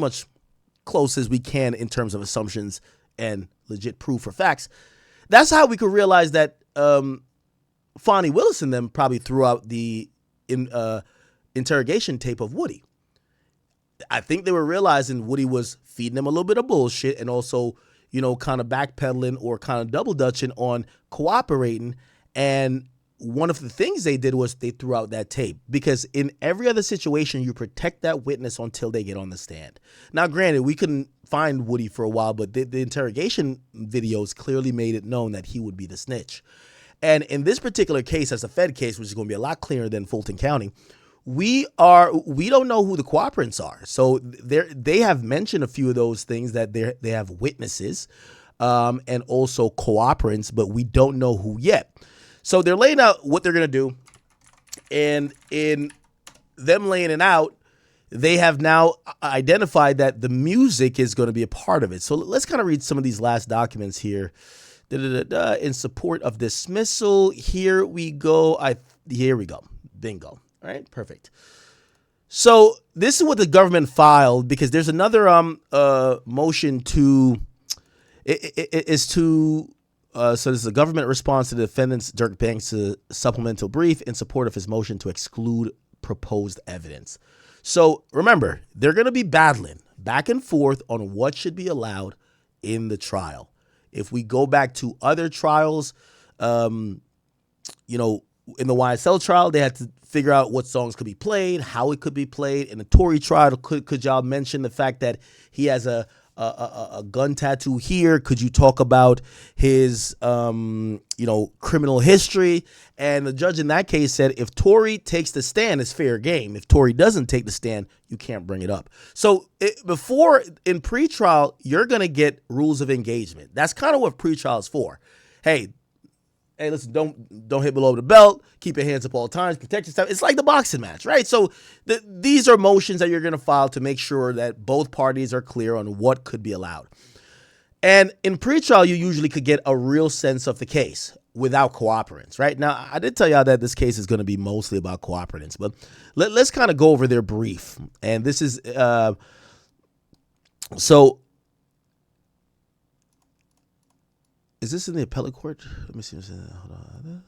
much close as we can in terms of assumptions and legit proof or facts. That's how we could realize that Fonnie Willis and them probably threw out the interrogation tape of Woody. I think they were realizing Woody was feeding them a little bit of bullshit and also, kind of backpedaling or kind of double dutching on cooperating. And one of the things they did was they threw out that tape, because in every other situation, you protect that witness until they get on the stand. Now, granted, we couldn't find Woody for a while, but the interrogation videos clearly made it known that he would be the snitch. And in this particular case, as a Fed case, which is going to be a lot clearer than Fulton County, we don't know who the cooperants are. So they have mentioned a few of those things, that they have witnesses and also cooperants, but we don't know who yet. So they're laying out what they're going to do, and in them laying it out, they have now identified that the music is going to be a part of it. So let's kind of read some of these last documents here. In support of dismissal, here we go. Here we go. Bingo. All right, perfect. So this is what the government filed, because there's another motion to so this is a government response to the defendant's Durk Banks' supplemental brief in support of his motion to exclude proposed evidence. So remember, they're going to be battling back and forth on what should be allowed in the trial. If we go back to other trials, in the YSL trial, they had to figure out what songs could be played, how it could be played. In the Tory trial, could y'all mention the fact that he has a gun tattoo here? Could you talk about his, criminal history? And the judge in that case said, if Tory takes the stand, it's fair game. If Tory doesn't take the stand, you can't bring it up. So in pretrial, you're going to get rules of engagement. That's kind of what pretrial is for. Hey, listen, don't hit below the belt. Keep your hands up all times. Protect yourself. It's like the boxing match, right? So these are motions that you're going to file to make sure that both parties are clear on what could be allowed. And in pretrial, you usually could get a real sense of the case without cooperants, right? Now, I did tell y'all that this case is going to be mostly about cooperants, but let's kind of go over their brief. And this is is this in the appellate court? Let me see. Hold on.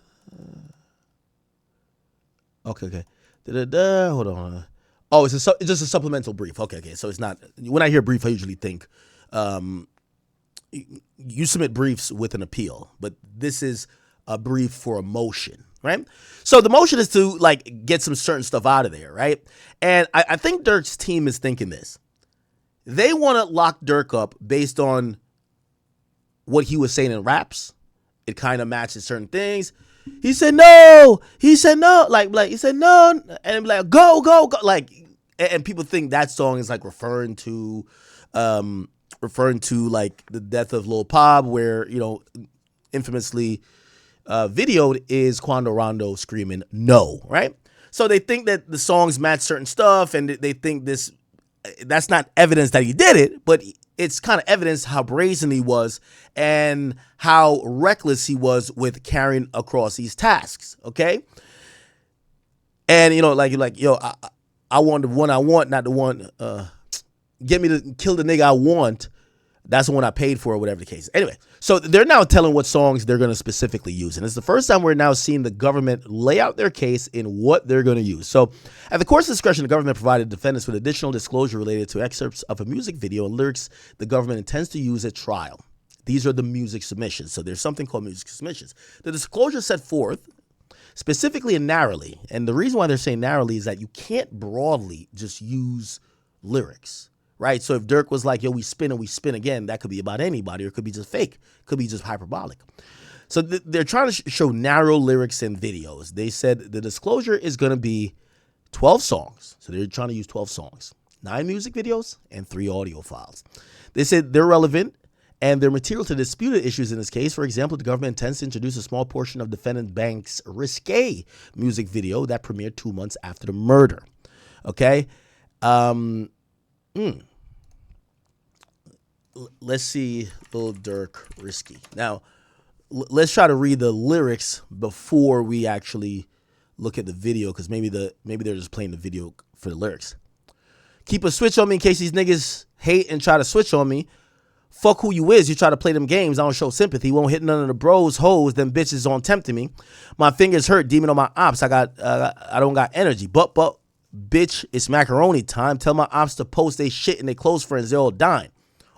Okay. Hold on. Oh, it's just a supplemental brief. Okay. So it's not. When I hear brief, I usually think you submit briefs with an appeal, but this is a brief for a motion, right? So the motion is to get some certain stuff out of there, right? And I think Durk's team is thinking this. They want to lock Durk up based on what he was saying in raps. It kind of matches certain things. He said no. He said no. He said no, and go. And people think that song is referring to the death of Lil Pop, where infamously videoed is Quando Rondo screaming no, right? So they think that the songs match certain stuff, and they think that's not evidence that he did it, but it's kind of evidence how brazen he was and how reckless he was with carrying across these tasks, okay? And, you're like, yo, I want the one I want, not the one, get me to kill the nigga I want. That's the one I paid for, or whatever the case is. Anyway, so they're now telling what songs they're going to specifically use. And it's the first time we're now seeing the government lay out their case in what they're going to use. So at the court's discretion, the government provided defendants with additional disclosure related to excerpts of a music video and lyrics the government intends to use at trial. These are the music submissions. So there's something called music submissions. The disclosure set forth specifically and narrowly. And the reason why they're saying narrowly is that you can't broadly just use lyrics. Right? So if Durk was like, yo, we spin and we spin again, that could be about anybody, or it could be just fake. It could be just hyperbolic. So they're trying to show narrow lyrics and videos. They said the disclosure is going to be 12 songs. So they're trying to use 12 songs, 9 music videos, and 3 audio files. They said they're relevant and they're material to disputed issues in this case. For example, the government intends to introduce a small portion of defendant Banks' risque music video that premiered 2 months after the murder. Okay? Let's see Lil Durk risky. Now, let's try to read the lyrics before we actually look at the video, because maybe they're just playing the video for the lyrics. Keep a switch on me in case these niggas hate and try to switch on me. Fuck who you is. You try to play them games. I don't show sympathy. Won't hit none of the bros, hoes, them bitches on tempting me. My fingers hurt. Demon on my ops. I don't got energy. But, bitch, it's macaroni time. Tell my ops to post they shit and they close friends. They all dying.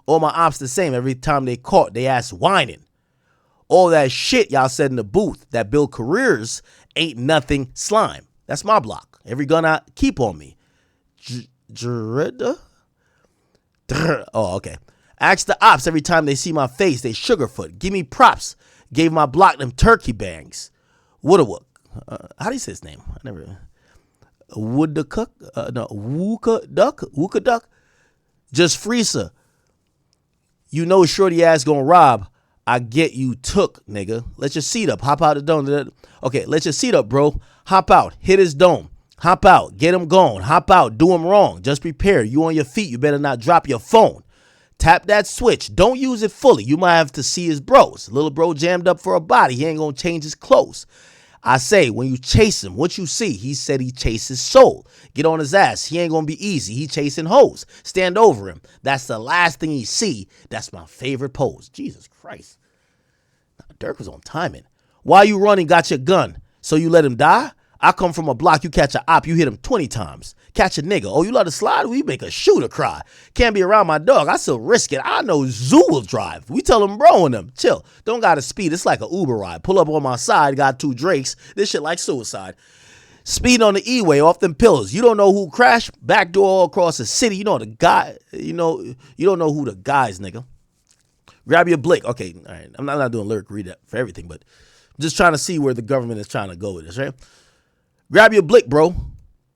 All my ops the same. Every time they caught, they ass whining. All that shit y'all said in the booth that build careers ain't nothing slime. That's my block. Every gun I keep on me. Oh, okay. Ask the ops every time they see my face. They sugarfoot. Give me props. Gave my block them turkey bangs. Woodawook. How do you say his name? I never. Wood the cook? No. Wooka duck? Wooka duck? Just Freesa. You know shorty ass gonna rob. I get you took, nigga. Let your seat up. Hop out the dome. Okay, let your seat up, bro. Hop out. Hit his dome. Hop out. Get him going. Hop out. Do him wrong. Just prepare. You on your feet. You better not drop your phone. Tap that switch. Don't use it fully. You might have to see his bros. Little bro jammed up for a body. He ain't gonna change his clothes. I say, when you chase him, what you see? He said he chases soul. Get on his ass. He ain't gonna be easy. He chasing hoes. Stand over him. That's the last thing he see. That's my favorite pose. Jesus Christ. Durk was on timing. Why you running? Got your gun. So you let him die? I come from a block. You catch a op. You hit him 20 times. Catch a nigga. Oh, you let a slide? We make a shooter cry. Can't be around my dog. I still risk it. I know Zoo will drive. We tell him bro and them. Chill. Don't gotta speed. It's like an Uber ride. Pull up on my side. Got 2 Drakes. This shit like suicide. Speed on the E-way off them pills. You don't know who crashed. Backdoor all across the city. You know the guy. You don't know who the guys, nigga. Grab your blick. Okay, all right. I'm not doing lyric read for everything, but I'm just trying to see where the government is trying to go with this, right? Grab your blick, bro.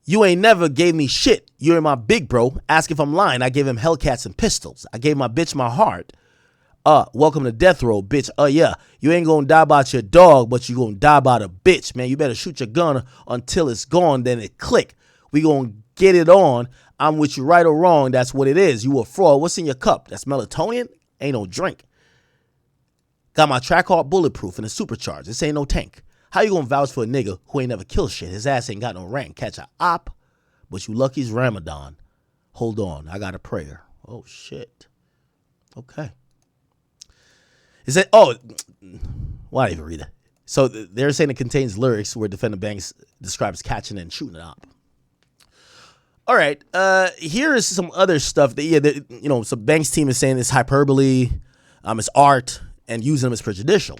You ain't never gave me shit. You're my big bro. Ask if I'm lying. I gave him Hellcats and pistols. I gave my bitch my heart. Welcome to death row, bitch. Yeah. You ain't gonna die about your dog, but you gonna die about a bitch, man. You better shoot your gun until it's gone, then it click. We gonna get it on. I'm with you right or wrong. That's what it is. You a fraud. What's in your cup? That's melatonin? Ain't no drink. Got my track hard bulletproof and a supercharged. This ain't no tank. How you gonna vouch for a nigga who ain't never killed shit? His ass ain't got no rank. Catch a op, but you lucky it's Ramadan. Hold on, I got a prayer. Oh shit. Okay. Is that? Oh, why did I even read it? So they're saying it contains lyrics where defendant Banks describes catching and shooting an op. All right. Here is some other stuff that so Banks' team is saying it's hyperbole, it's art, and using them is prejudicial.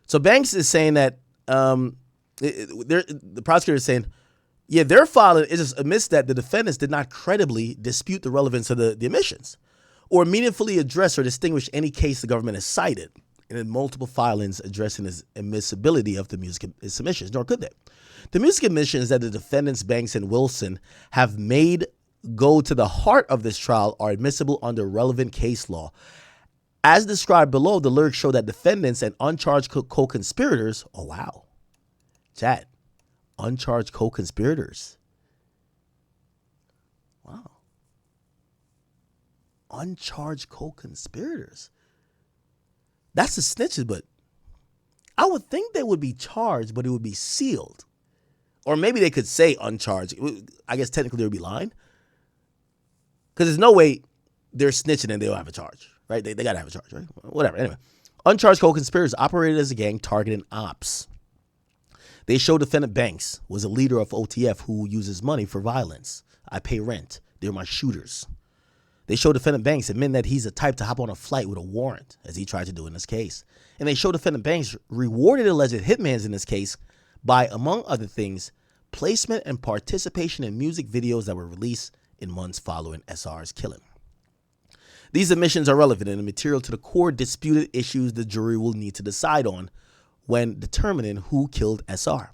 So Banks is saying that the prosecutor is saying, their filing just admits that the defendants did not credibly dispute the relevance of the admissions or meaningfully address or distinguish any case the government has cited in multiple filings addressing the admissibility of the music submissions, nor could they. The music admissions that the defendants Banks and Wilson have made go to the heart of this trial are admissible under relevant case law. As described below, the lyrics show that defendants and uncharged co-conspirators, oh wow, chat, uncharged co-conspirators, wow, uncharged co-conspirators. That's the snitches, but I would think they would be charged, but it would be sealed. Or maybe they could say uncharged. I guess technically they would be lying. Because there's no way they're snitching and they don't have a charge. Right? They got to have a charge, right? Whatever. Anyway, uncharged co-conspirators operated as a gang targeting ops. They show defendant Banks was a leader of OTF who uses money for violence. I pay rent. They're my shooters. They show defendant Banks admitting that he's the type to hop on a flight with a warrant, as he tried to do in this case. And they show defendant Banks rewarded alleged hitmans in this case by, among other things, placement and participation in music videos that were released in months following SR's killing. These admissions are relevant and material to the core disputed issues the jury will need to decide on when determining who killed SR,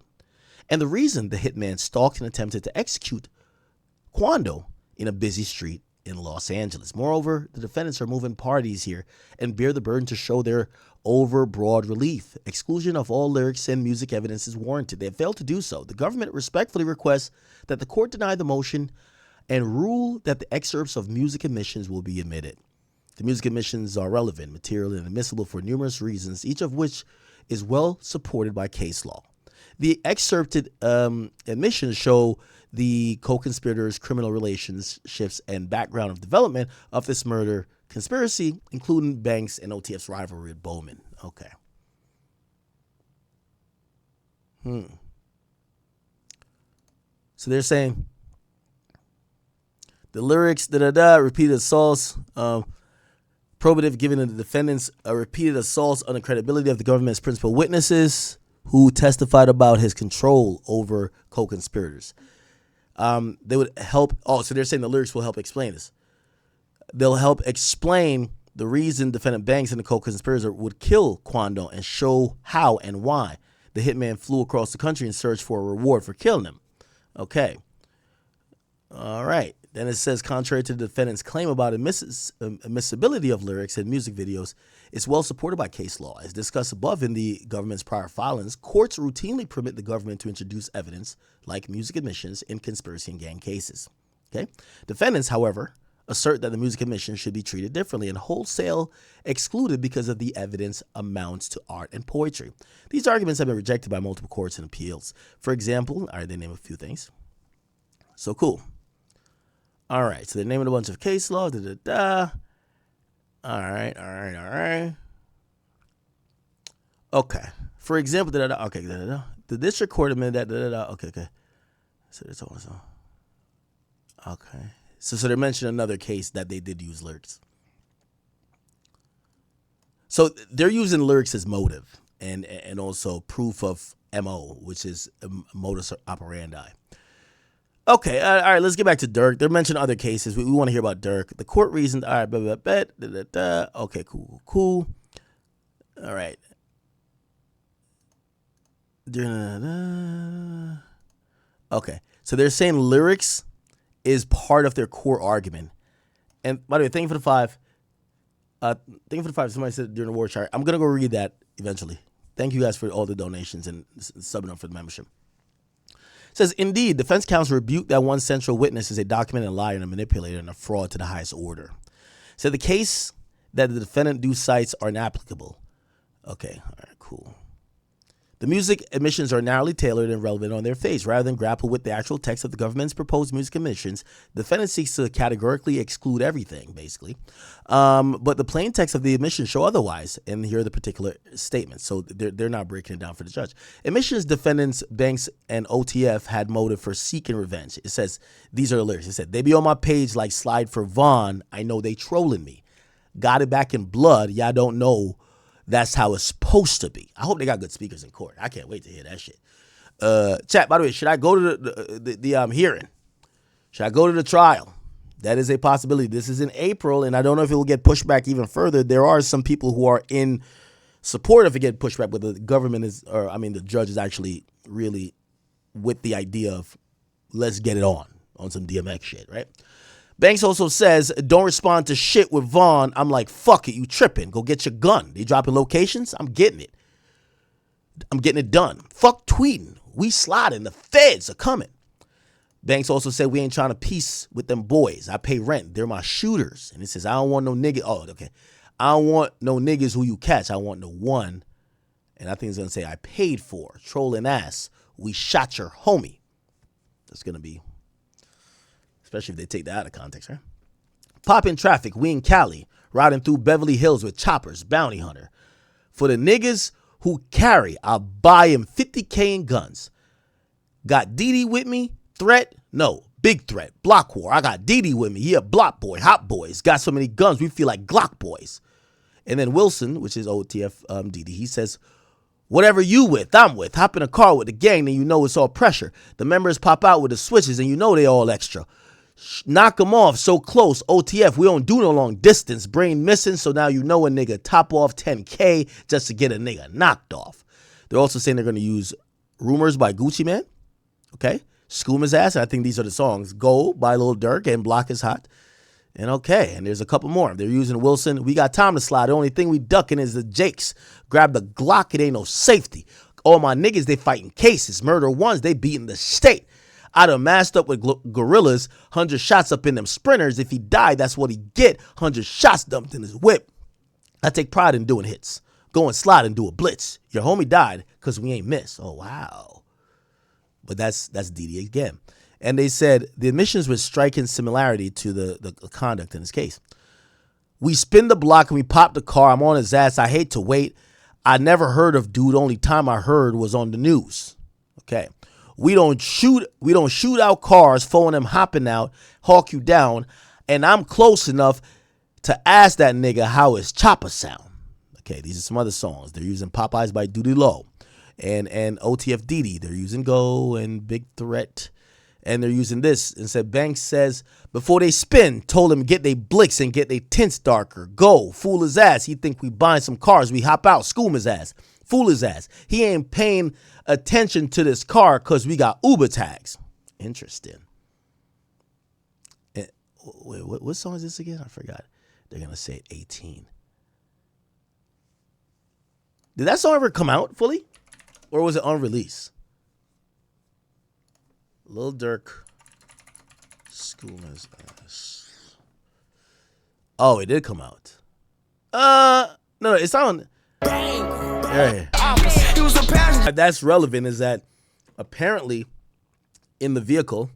and the reason the hitman stalked and attempted to execute Quando in a busy street in Los Angeles. Moreover, the defendants are moving parties here and bear the burden to show their overbroad relief. Exclusion of all lyrics and music evidence is warranted. They have failed to do so. The government respectfully requests that the court deny the motion and rule that the excerpts of music admissions will be admitted. The music admissions are relevant, material, and admissible for numerous reasons, each of which is well supported by case law. The excerpted admissions show the co-conspirators' criminal relationships and background of development of this murder conspiracy, including Banks and OTF's rivalry with Bowman. Okay. So they're saying the lyrics, repeated assaults, probative, giving the defendants repeated assaults on the credibility of the government's principal witnesses who testified about his control over co-conspirators. They would help. Oh, so they're saying the lyrics will help explain this. They'll help explain the reason defendant Banks and the co-conspirator would kill Quando and show how and why the hitman flew across the country in search for a reward for killing him. Okay. All right. Then it says, contrary to the defendant's claim about admissibility of lyrics in music videos, it's well supported by case law. As discussed above in the government's prior filings, courts routinely permit the government to introduce evidence like music admissions in conspiracy and gang cases. Okay. Defendants, however, assert that the music admissions should be treated differently and wholesale excluded because of the evidence amounts to art and poetry. These arguments have been rejected by multiple courts and appeals. For example, all right, they name a few things. So cool. All right, so they're naming a bunch of case law. All right. Okay. For example, okay. The district court admitted that. Okay. So that's also. Okay. So they're mentioning another case that they did use lyrics. So they're using lyrics as motive and also proof of MO, which is modus operandi. Okay, all right, let's get back to Durk. They're mentioning other cases. We want to hear about Durk. The court reasoned, all right, okay, cool. All right. Okay, so they're saying lyrics is part of their core argument. And by the way, thank you for the five. Somebody said during the war chart. I'm going to go read that eventually. Thank you guys for all the donations and subbing up for the membership. It says, indeed, defense counsel rebuked that one central witness is a documented liar and a manipulator and a fraud to the highest order. So the case that the defendant do cites are inapplicable. Okay, all right, cool. The music admissions are narrowly tailored and relevant on their face. Rather than grapple with the actual text of the government's proposed music admissions, the defendant seeks to categorically exclude everything, basically. But the plain text of the admissions show otherwise, and here are the particular statements. So they're not breaking it down for the judge. Admissions defendants, Banks, and OTF had motive for seeking revenge. It says, these are the lyrics. It said, they be on my page like slide for Vaughn. I know they trolling me. Got it back in blood. Y'all don't know. That's how it's supposed to be. I hope they got good speakers in court. I can't wait to hear that shit. Chat, by the way, should I go to the hearing? Should I go to the trial? That is a possibility. This is in April, and I don't know if it will get pushed back even further. There are some people who are in support of it getting pushed back, but the government the judge is actually really with the idea of let's get it on some DMX shit, right? Banks also says, don't respond to shit with Vaughn. I'm like, fuck it, you tripping. Go get your gun. They dropping locations? I'm getting it. I'm getting it done. Fuck tweeting. We sliding. The feds are coming. Banks also said, we ain't trying to peace with them boys. I pay rent. They're my shooters. And it says, I don't want no niggas. Oh, okay. I don't want no niggas who you catch. I want the one. And I think it's going to say, I paid for. Trolling ass. We shot your homie. That's going to be... especially if they take that out of context, right? Pop in traffic, we in Cali, riding through Beverly Hills with choppers, bounty hunter. For the niggas who carry, I'll buy him $50K in guns. Got Didi with me? Threat? No. Big threat. Block war. I got Didi with me. He a block boy. Hot boys. Got so many guns, we feel like Glock boys. And then Wilson, which is OTF Didi, he says, whatever you with, I'm with. Hop in a car with the gang, then you know it's all pressure. The members pop out with the switches, and you know they all extra. Knock them off so close. OTF, we don't do no long distance. Brain missing, so now you know a nigga top off 10K just to get a nigga knocked off. They're also saying they're going to use Rumors by Gucci Mane. Okay. Schoom his ass. I think these are the songs. Go by Lil Durk and Block is Hot. And okay. And there's a couple more. They're using Wilson. We got time to slide. The only thing we ducking is the Jakes. Grab the Glock. It ain't no safety. All my niggas, they fighting cases. Murder ones, they beating the state. I done masked up with gorillas, 100 shots up in them sprinters. If he died, that's what he get. 100 shots dumped in his whip. I take pride in doing hits. Go and slide and do a blitz. Your homie died because we ain't miss. Oh, wow. But that's DD again. And they said the admissions with striking similarity to the conduct in this case. We spin the block and we pop the car. I'm on his ass. I hate to wait. I never heard of dude. Only time I heard was on the news. Okay. We don't shoot out cars, phone them hopping out, hawk you down, and I'm close enough to ask that nigga how his chopper sound. Okay, these are some other songs. They're using Popeyes by Duty Low and OTF Didi. They're using Go and Big Threat. And they're using this. And said Banks says before they spin, told him get they blicks and get they tints darker. Go, fool his ass. He think we buying some cars. We hop out, school his ass. Fool his ass. He ain't paying attention to this car because we got Uber tags. Interesting. Wait, what song is this again? I forgot. They're going to say 18. Did that song ever come out fully? Or was it on release? Lil Durk. School his ass. Oh, it did come out. No, it's on. Yeah. That's relevant is that apparently in the vehicle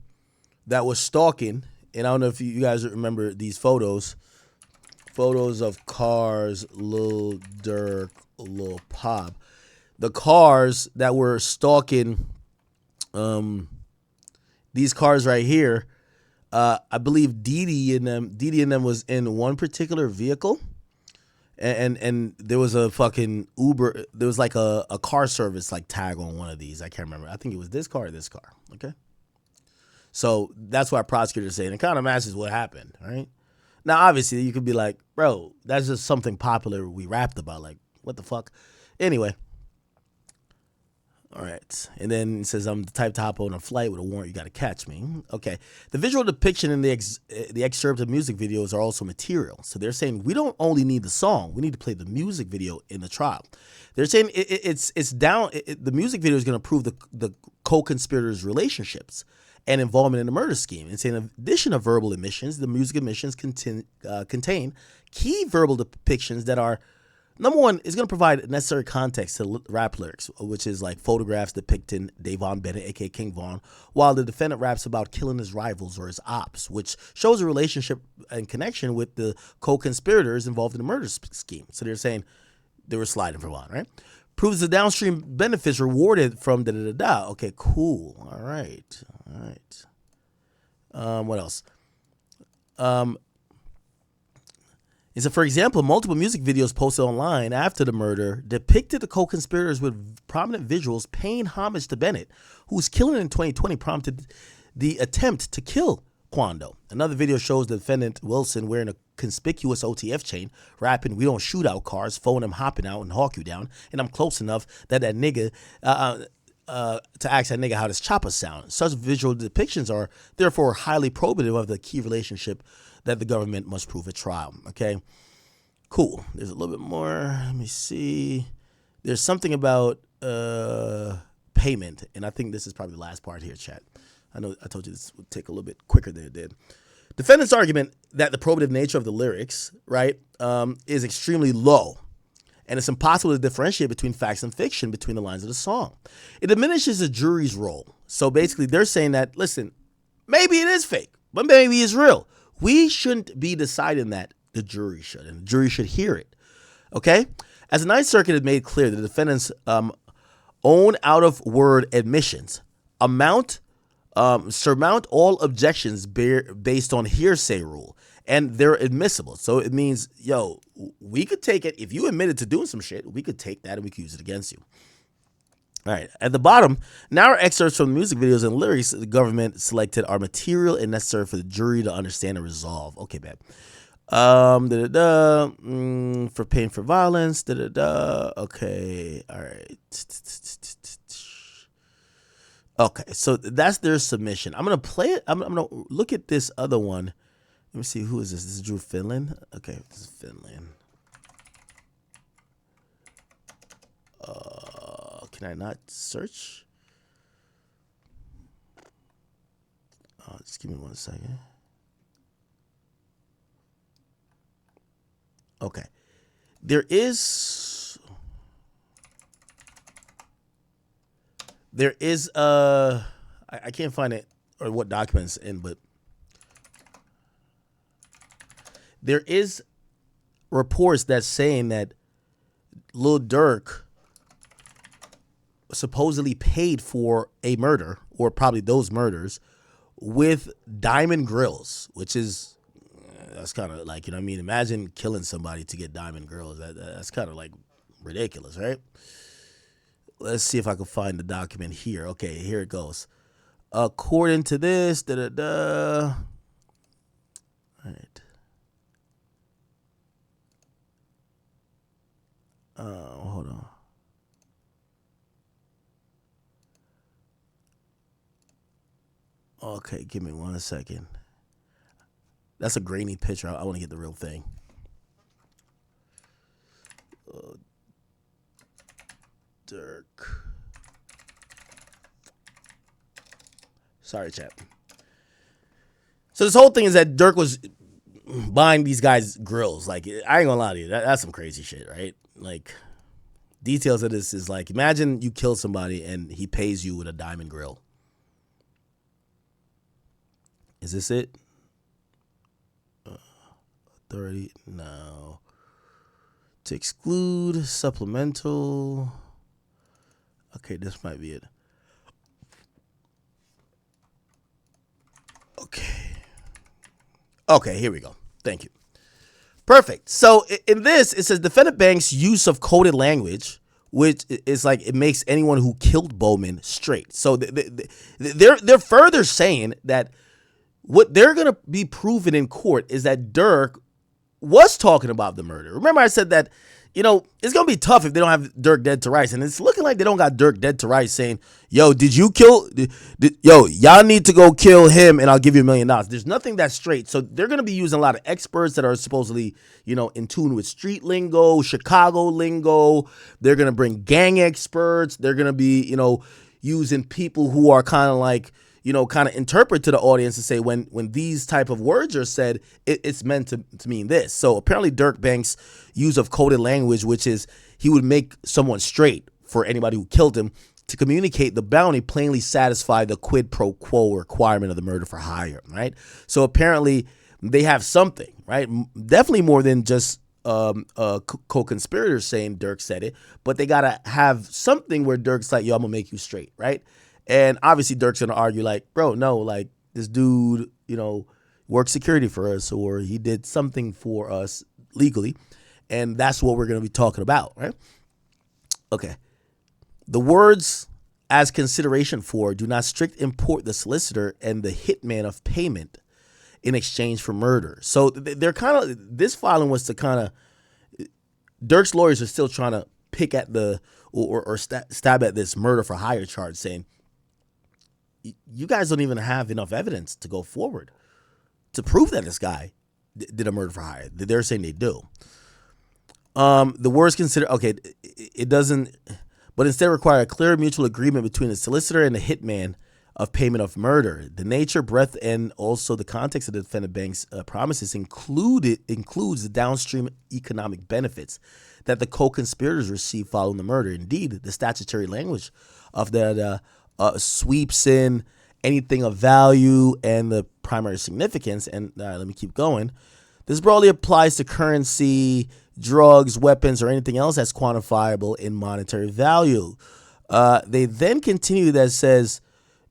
that was stalking, and I don't know if you guys remember these photos of cars, Lil Durk, Lil Pop. The cars that were stalking these cars right here, I believe Didi and them was in one particular vehicle. And there was a fucking Uber. There was like a car service like tag on one of these. I can't remember. I think it was this car or this car. Okay. So that's why prosecutors saying it kind of matches what happened, right? Now, obviously, you could be like, bro, that's just something popular we rapped about. Like, what the fuck? Anyway. All right. And then it says, I'm the type to hop on a flight with a warrant. You got to catch me. Okay. The visual depiction in the excerpt of music videos are also material. So they're saying we don't only need the song. We need to play the music video in the trial. They're saying the music video is going to prove the co-conspirators' relationships and involvement in the murder scheme. And saying in addition to verbal admissions, the music admissions contain key verbal depictions that are, number one, is going to provide necessary context to rap lyrics, which is like photographs depicting Davon Bennett, a.k.a. King Von, while the defendant raps about killing his rivals or his ops, which shows a relationship and connection with the co-conspirators involved in the murder scheme. So they're saying they were sliding for one, right? Proves the downstream benefits rewarded from da-da-da-da. Okay, cool. All right. What else? Is that, for example, multiple music videos posted online after the murder depicted the co-conspirators with prominent visuals paying homage to Bennett, whose killing in 2020 prompted the attempt to kill Quando. Another video shows the defendant, Wilson, wearing a conspicuous OTF chain, rapping, "We don't shoot out cars, phone them hopping out and hawk you down, and I'm close enough that nigga, to ask that nigga how does chopper sound." Such visual depictions are therefore highly probative of the key relationship that the government must prove at trial. Okay, cool. There's a little bit more. Let me see. There's something about payment, and I think this is probably the last part here, chat. I know I told you this would take a little bit quicker than it did. Defendant's argument that the probative nature of the lyrics, right, is extremely low, and it's impossible to differentiate between facts and fiction between the lines of the song. It diminishes the jury's role. So basically, they're saying that, listen, maybe it is fake, but maybe it's real. We shouldn't be deciding that. The jury should, and the jury should hear it. Okay? As the Ninth Circuit has made clear, the defendants' own out-of-word admissions surmount all objections based on hearsay rule, and they're admissible. So it means, yo, we could take it. If you admitted to doing some shit, we could take that and we could use it against you. All right. At the bottom, now excerpts from music videos and lyrics the government selected are material and necessary for the jury to understand and resolve. Okay, babe. For pain for violence. Okay. All right. Okay. So that's their submission. I'm gonna play it. I'm gonna look at this other one. Let me see. Who is this? This is Drew Finland. Okay, this is Finland. Can I not search? Just give me 1 second. Okay. There is I can't find it or what documents in, but there is reports that's saying that Lil Durk supposedly paid for a murder, or probably those murders, with diamond grills, which is, that's kind of like, you know what I mean? Imagine killing somebody to get diamond grills. That's kind of like ridiculous, right? Let's see if I can find the document here. Okay, here it goes. According to this, All right. Hold on. Okay, give me 1 second. That's a grainy picture. I want to get the real thing. Durk. Sorry, chat. So this whole thing is that Durk was buying these guys grills. Like, I ain't gonna lie to you, that's some crazy shit, right? Like, details of this is like, imagine you kill somebody and he pays you with a diamond grill. Is this it? 30? No. To exclude supplemental. Okay, this might be it. Okay, here we go. Thank you. Perfect. So in this, it says defendant bank's use of coded language, which is like it makes anyone who killed Bowman straight. So they're further saying that what they're going to be proven in court is that Durk was talking about the murder. Remember I said that, you know, it's going to be tough if they don't have Durk dead to rights. And it's looking like they don't got Durk dead to rights saying, yo, did you kill, yo, y'all need to go kill him and I'll give you $1 million. There's nothing that's straight. So they're going to be using a lot of experts that are supposedly, you know, in tune with street lingo, Chicago lingo. They're going to bring gang experts. They're going to be, you know, using people who are kind of like, you know, kind of interpret to the audience and say when these type of words are said, it's meant to mean this. So apparently Durk Bank's use of coded language, which is he would make someone straight for anybody who killed him to communicate the bounty, plainly satisfy the quid pro quo requirement of the murder for hire, right? So apparently they have something, right? Definitely more than just co-conspirators saying Durk said it, but they got to have something where Durk's like, yo, I'm going to make you straight, right? And obviously Durk's going to argue like, bro, no, like this dude, you know, worked security for us or he did something for us legally. And that's what we're going to be talking about, right? Okay. The words as consideration for do not strict import the solicitor and the hitman of payment in exchange for murder. So they're kind of, this filing was to kind of, Durk's lawyers are still trying to pick at the, or stab at this murder for hire charge saying, you guys don't even have enough evidence to go forward to prove that this guy did a murder for hire. They're saying they do. The words consider, okay, it doesn't, but instead require a clear mutual agreement between the solicitor and the hitman of payment of murder. The nature, breadth, and also the context of the defendant bank's promises includes the downstream economic benefits that the co-conspirators receive following the murder. Indeed, the statutory language of that sweeps in anything of value and the primary significance. And let me keep going. This broadly applies to currency, drugs, weapons, or anything else that's quantifiable in monetary value. They then continue that says,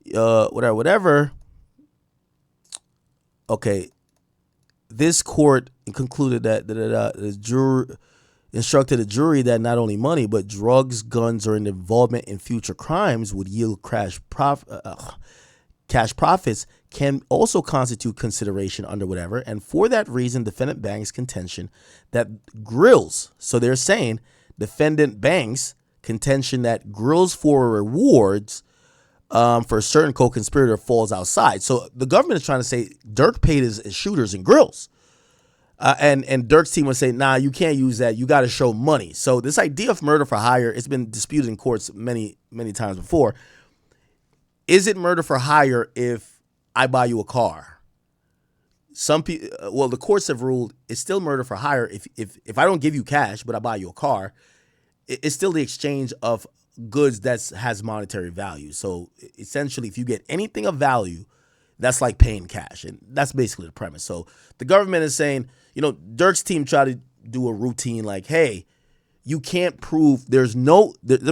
whatever. Okay. This court concluded that the jury instructed the jury that not only money, but drugs, guns, or an involvement in future crimes would yield cash profits can also constitute consideration under whatever. And for that reason, defendant bank's contention that grills, so they're saying defendant bank's contention that grills for rewards for a certain co-conspirator falls outside. So the government is trying to say Durk paid his shooters in grills. And Durk's team would say, nah, you can't use that. You got to show money. So this idea of murder for hire, it's been disputed in courts many, many times before. Is it murder for hire if I buy you a car? Some people, well, the courts have ruled it's still murder for hire if I don't give you cash, but I buy you a car. It's still the exchange of goods that has monetary value. So essentially, if you get anything of value That's like paying cash. And that's basically the premise. So the government is saying, Durk's team tried to do a routine like, hey, you can't prove there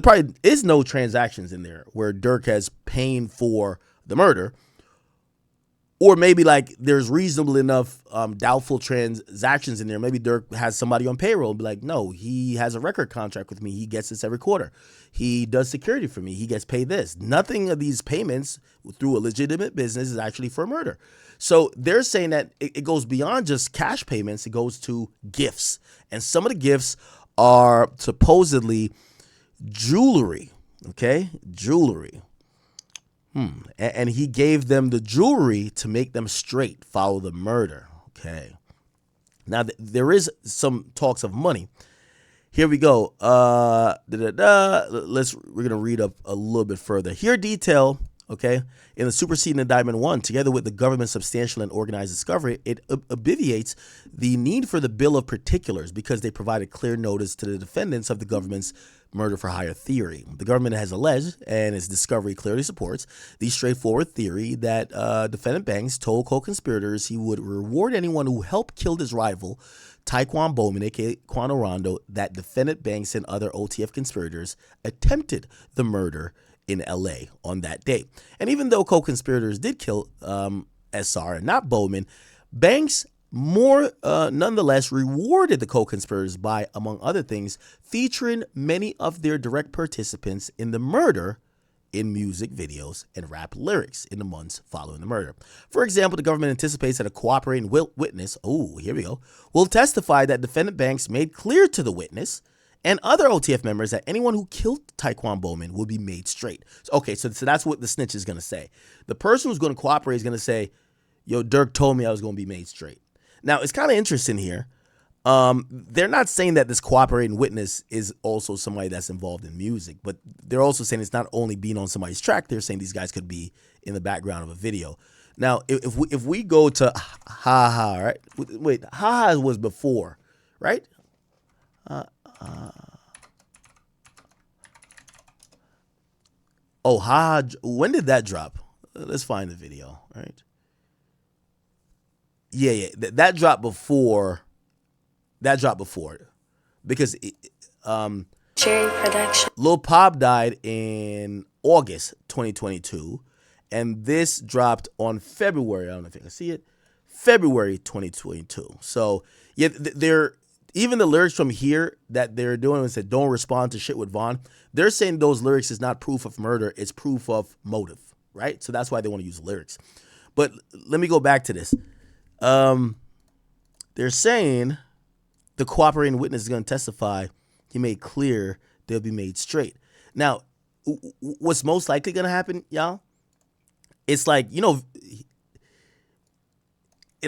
probably is no transactions in there where Durk has paying for the murder. Or maybe like there's reasonable enough doubtful transactions in there. Maybe Durk has somebody on payroll and be like, no, he has a record contract with me. He gets this every quarter. He does security for me. He gets paid this. Nothing of these payments through a legitimate business is actually for murder. So they're saying that it goes beyond just cash payments. It goes to gifts. And some of the gifts are supposedly jewelry. Okay? Jewelry. And he gave them the jewelry to make them straight, follow the murder. Okay. Now, there is some talks of money. Here we go. We're going to read up a little bit further. Here detail, okay, in the superseding indictment 1, together with the government's substantial and organized discovery, it obviates the need for the bill of particulars because they provided clear notice to the defendants of the government's murder for hire theory. The government has alleged, and its discovery clearly supports, the straightforward theory that defendant Banks told co-conspirators he would reward anyone who helped kill his rival, Taekwon Bowman, aka Quando Rondo, that defendant Banks and other OTF conspirators attempted the murder in LA on that day. And even though co-conspirators did kill SR and not Bowman, Banks nonetheless rewarded the co-conspirators by, among other things, featuring many of their direct participants in the murder in music videos and rap lyrics in the months following the murder. For example, the government anticipates that a cooperating witness, will testify that defendant Banks made clear to the witness and other OTF members that anyone who killed Taekwon Bowman will be made straight. So that's what the snitch is going to say. The person who's going to cooperate is going to say, yo, Durk told me I was going to be made straight. Now, it's kind of interesting here. They're not saying that this cooperating witness is also somebody that's involved in music, but they're also saying it's not only being on somebody's track. They're saying these guys could be in the background of a video. Now, if we go to Ha Ha, right? Wait, Ha Ha was before, right? Ha Ha, when did that drop? Let's find the video, right? Yeah. That dropped before. Because Cherry Production. Lil Pop died in August 2022, and this dropped on February. I don't know if you can see it. February 2022. So yeah, they're even the lyrics from here that they're doing and said, "Don't respond to shit with Vaughn." They're saying those lyrics is not proof of murder; it's proof of motive, right? So that's why they want to use the lyrics. But let me go back to this. They're saying the cooperating witness is going to testify. He made clear they'll be made straight. Now, what's most likely going to happen, y'all? It's like, and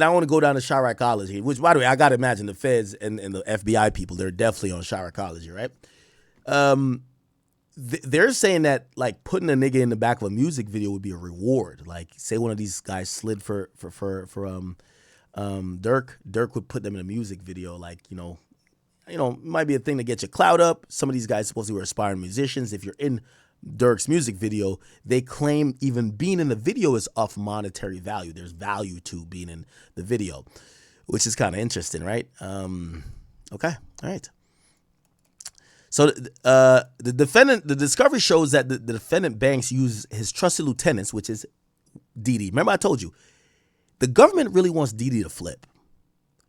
I want to go down to Chiracology, which, by the way, I got to imagine the feds and the FBI people, they're definitely on Chiracology, right? They're saying that, like, putting a nigga in the back of a music video would be a reward. Like, say one of these guys slid for Durk would put them in a music video, like, might be a thing to get your clout up. Some of these guys supposedly were aspiring musicians. If you're in Durk's music video, they claim even being in the video is of monetary value. There's value to being in the video, which is kind of interesting, right? Okay, all right. So the discovery shows that the defendant Banks used his trusted lieutenants, which is Didi. Remember I told you, the government really wants Didi to flip.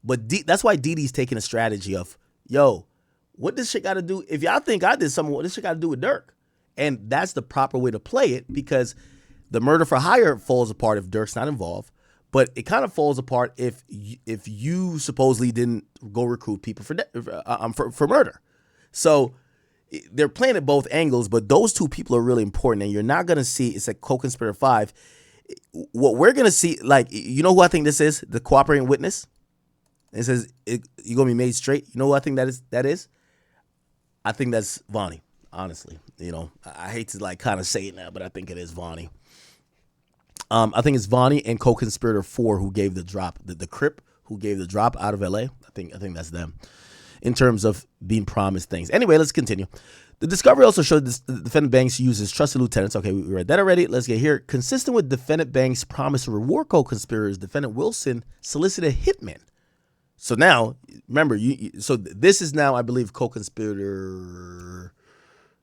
But that's why Didi's taking a strategy of, yo, what this shit got to do? If y'all think I did something, what this shit got to do with Durk? And that's the proper way to play it, because the murder for hire falls apart if Durk's not involved. But it kind of falls apart if you supposedly didn't go recruit people for murder. So they're playing at both angles, but those two people are really important. And you're not going to see, it's like Co-Conspirator 5. What we're going to see, like, you know who I think this is? The cooperating witness. It says, you're going to be made straight. You know who I think that is? I think that's Vonnie, honestly. I hate to, like, kind of say it now, but I think it is Vonnie. I think it's Vonnie and Co-Conspirator 4 who gave the drop, the Crip who gave the drop out of LA. I think that's them in terms of being promised things. Anyway, let's continue. The discovery also showed the defendant Banks uses trusted lieutenants. Okay, we read that already. Let's get here. Consistent with defendant Banks' promise to reward co-conspirators, defendant Wilson solicited hitmen. So now, remember, so this is now, I believe, co-conspirator.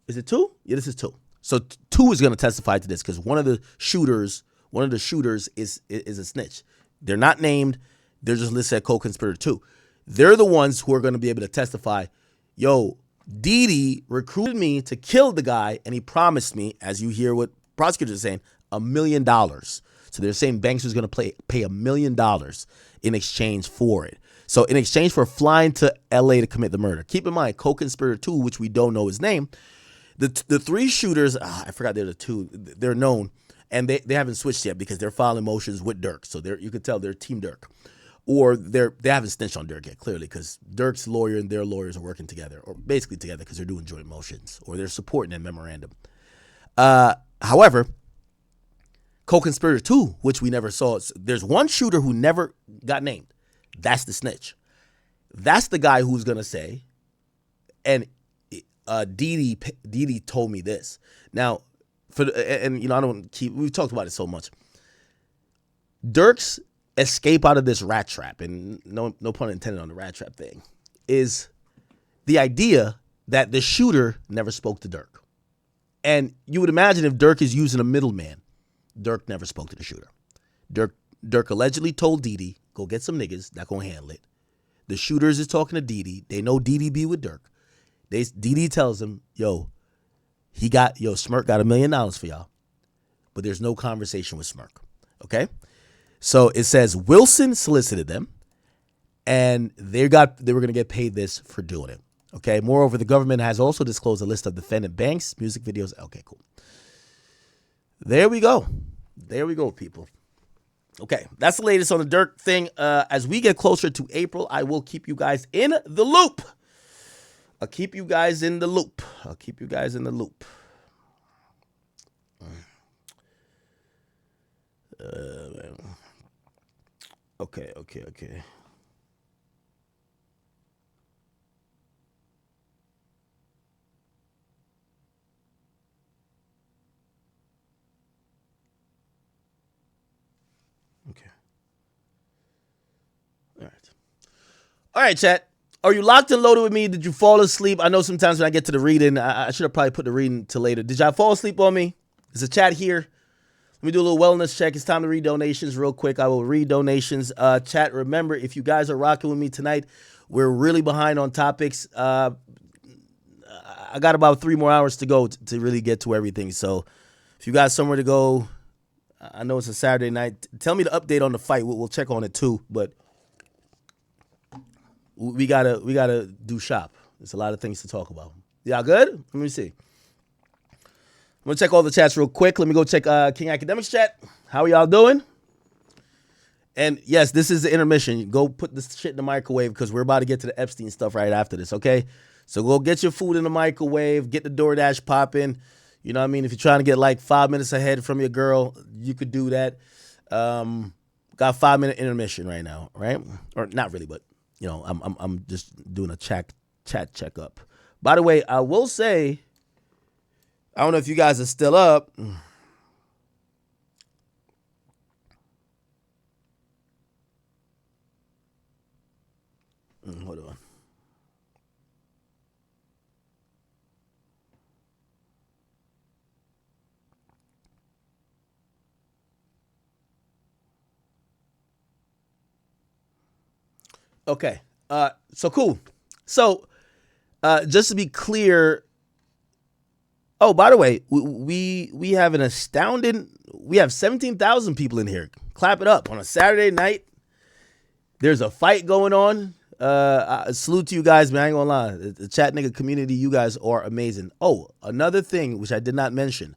Is it 2? Yeah, this is 2. So 2 is going to testify to this because one of the shooters is a snitch. They're not named. They're just listed as co-conspirator 2. They're the ones who are going to be able to testify. Yo, Didi recruited me to kill the guy, and he promised me, as you hear what prosecutors are saying, $1 million. So they're saying Banks was going to pay $1 million in exchange for it. So in exchange for flying to L.A. to commit the murder. Keep in mind, co-conspirator 2, which we don't know his name, the 3 shooters, I forgot they're the 2, they're known, and they haven't switched yet because they're filing motions with Durk. So you could tell they're Team Durk. Or they haven't snitched on Durk yet, clearly, because Durk's lawyer and their lawyers are working together, or basically together because they're doing joint motions, or they're supporting a memorandum. However, co-conspirator 2, which we never saw, there's one shooter who never got named. That's the snitch. That's the guy who's going to say, and Didi told me this. Now, we've talked about it so much. Durk's escape out of this rat trap, and no pun intended on the rat trap thing, is the idea that the shooter never spoke to Durk. And you would imagine if Durk is using a middleman, Durk never spoke to the shooter. Durk allegedly told Didi, go get some niggas, not gonna handle it. The shooters is talking to Didi. They know Didi be with Durk. Didi tells him, Smirk got $1 million for y'all. But there's no conversation with Smirk. Okay? So it says Wilson solicited them, and they were going to get paid this for doing it. Okay. Moreover, the government has also disclosed a list of defendant Banks, music videos. Okay, cool. There we go. There we go, people. Okay, that's the latest on the Durk thing. As we get closer to April, I will keep you guys in the loop. I'll keep you guys in the loop. Okay. All right, chat. Are you locked and loaded with me? Did you fall asleep? I know sometimes when I get to the reading, I should have probably put the reading to later. Did y'all fall asleep on me? There's a chat here. Let me do a little wellness check. It's time to read donations real quick. I will read donations. Chat, remember, if you guys are rocking with me tonight, we're really behind on topics. I got about 3 more hours to go to really get to everything. So if you got somewhere to go, I know it's a Saturday night. Tell me the update on the fight. We'll check on it too. But we gotta do shop. There's a lot of things to talk about. Y'all good? Let me see. I'm going to check all the chats real quick. Let me go check King Akademiks chat. How are y'all doing? And yes, this is the intermission. Go put this shit in the microwave because we're about to get to the Epstein stuff right after this, okay? So go get your food in the microwave. Get the DoorDash popping. You know what I mean? If you're trying to get like 5 minutes ahead from your girl, you could do that. Got a 5-minute intermission right now, right? Or not really, but, you know, I'm just doing a chat checkup. By the way, I will say, I don't know if you guys are still up. Hold on. Okay. So cool. So, just to be clear. Oh, by the way, we have an astounding. We have 17,000 people in here. Clap it up on a Saturday night. There's a fight going on. Salute to you guys, man. I ain't gonna lie. The chat nigga community, you guys are amazing. Oh, another thing which I did not mention.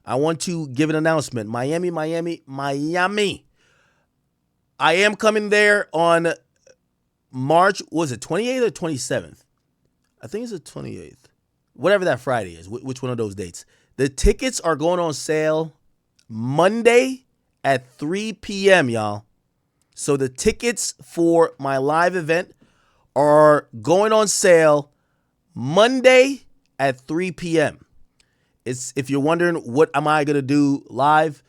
I want to give an announcement. Miami. I am coming there on March, was it 28th or 27th? I think it's the 28th. Whatever that Friday is, which one of those dates. The tickets are going on sale Monday at 3 p.m., y'all. So the tickets for my live event are going on sale Monday at 3 p.m. If you're wondering what am I gonna do live,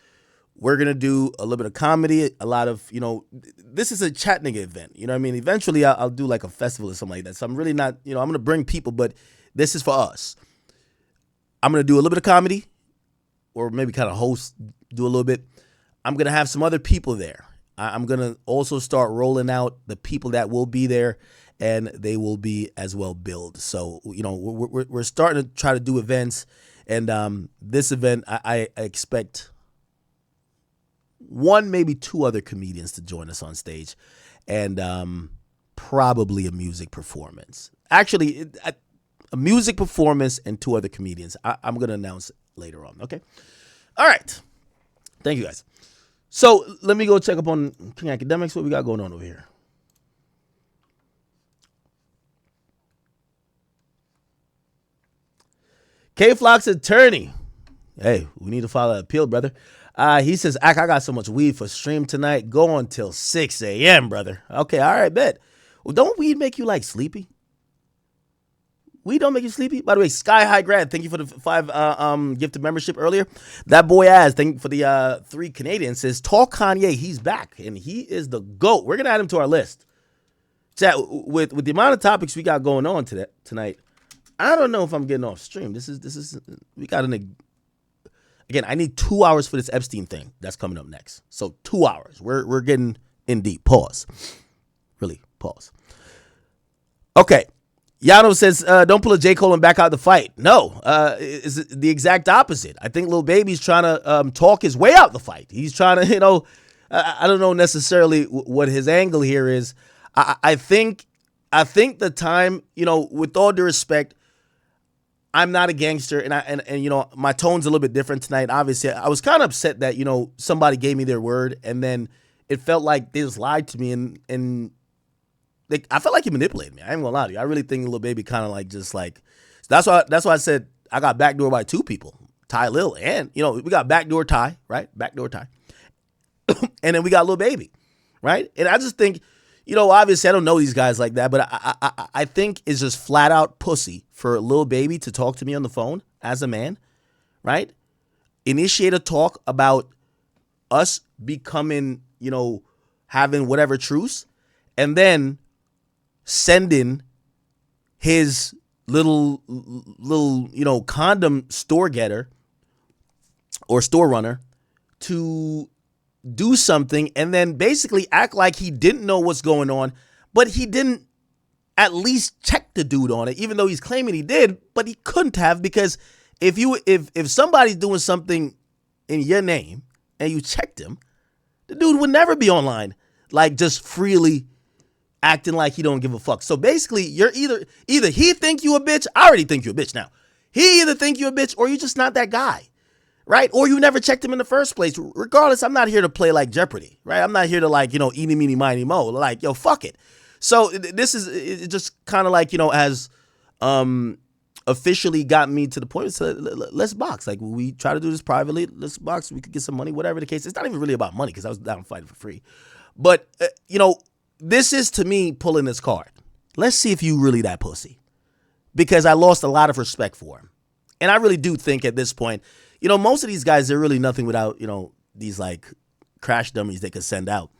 we're gonna do a little bit of comedy, a lot of this is a chat nigga event. You know what I mean? Eventually, I'll do like a festival or something like that. So I'm really not I'm gonna bring people, but this is for us. I'm gonna do a little bit of comedy, or maybe kind of host, do a little bit. I'm gonna have some other people there. I'm gonna also start rolling out the people that will be there, and they will be as well billed. So we're starting to try to do events, and this event I expect one, maybe two other comedians to join us on stage, and probably a music performance. Actually, a music performance and two other comedians. I'm gonna announce later on. Okay. All right. Thank you guys. So let me go check up on King Akademiks. What we got going on over here? K-Flock's attorney. Hey, we need to file an appeal, brother. He says, I got so much weed for stream tonight. Go until 6 a.m., brother. Okay, all right, bet. Well, don't weed make you like sleepy? Weed don't make you sleepy? By the way, Sky High Grad, thank you for the 5 gifted membership earlier. That boy ass, thank you for the 3 Canadians, says, talk Kanye, he's back, and he is the GOAT. We're going to add him to our list. Chat, with the amount of topics we got going on tonight, I don't know if I'm getting off stream. This is we got an... Again, I need 2 hours for this Epstein thing that's coming up next. So 2 hours. We're getting in deep. Pause. Really, pause. Okay. Yano says, don't pull a J. Cole and back out the fight. No, it's the exact opposite. I think Lil Baby's trying to talk his way out the fight. He's trying to, I don't know necessarily what his angle here is. I think the time, with all due respect, I'm not a gangster, and my tone's a little bit different tonight. Obviously, I was kind of upset that somebody gave me their word, and then it felt like they just lied to me, and I felt like he manipulated me. I ain't gonna lie to you. I really think Lil Baby kind of that's why I said I got backdoored by 2 people, Ty Lil, and we got backdoor Ty, right? Backdoor Ty, and then we got Lil Baby, right? And I just think. Obviously I don't know these guys like that, but I think it's just flat out pussy for Lil Baby to talk to me on the phone as a man, right? Initiate a talk about us becoming, having whatever truce, and then send in his little condom store getter or store runner to do something, and then basically act like he didn't know what's going on, but he didn't at least check the dude on it, even though he's claiming he did, but he couldn't have, because if somebody's doing something in your name and you checked him, the dude would never be online like just freely acting like he don't give a fuck. So basically, you're either he think you a bitch, I already think you a bitch now. He either think you a bitch or you just not that guy. Right? Or you never checked him in the first place. Regardless, I'm not here to play like Jeopardy, right? I'm not here to eeny, meeny, miny, mo. Like, yo, fuck it. So this is it just kind of has officially got me to the point. So let's box. Like, we try to do this privately. Let's box. We could get some money, whatever the case. It's not even really about money because I was down fighting for free. But, this is to me pulling this card. Let's see if you really that pussy. Because I lost a lot of respect for him. And I really do think at this point, most of these guys, they're really nothing without, these crash dummies they could send out.